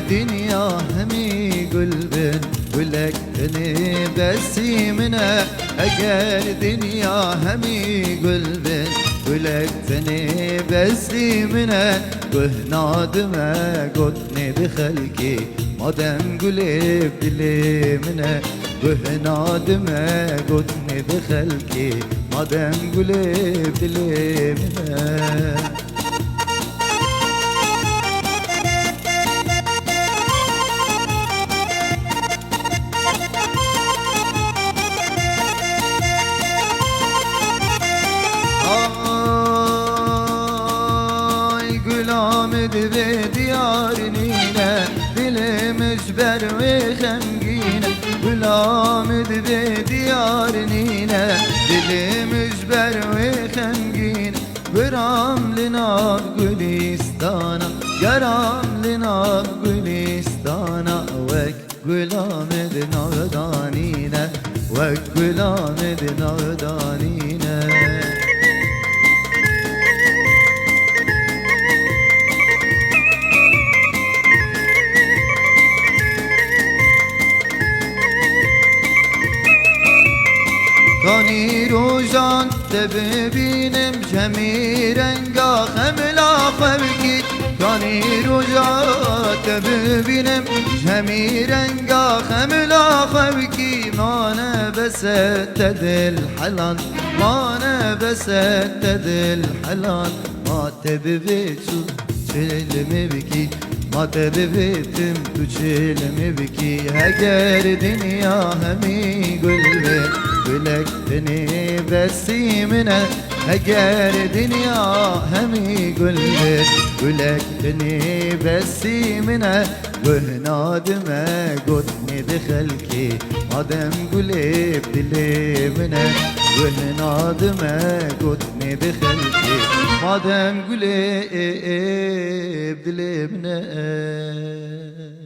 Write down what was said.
دنيا همي قلبن ولك تني بسي منه اگر دنيا همي قلبن ولك تني بسي منه وهنادمه قدني بخلقي مادم قلب دلي منه وهنادمه قدني بخلقي مادم قلب دلي منه به ديار نينا دل مجبر وخمقينة ولامد به ديار نينا دل مجبر وخمقينة برام لنا بقليستانا قرام لنا بقليستانا وك قلامد نغدانينا وك قلامد نغدانينا کانی روزان ببینم جمی رنگا خملا خبکی کانی روزان ببینم جمی رنگا خملا خبکی مانه بس تدل حلان مانه بس تدل حلان ما تبیتو چلم بکی ما تبیتم تو چلم بکی اگر دنیا همی قلبه ولك تني بسي منه اگر دنيا همي قلبك ولك تني بسي منه وهنادمه قدني بخلقي مادم قلب دلي منه وهنادمه قدني بخلقي مادم قلب دلي منه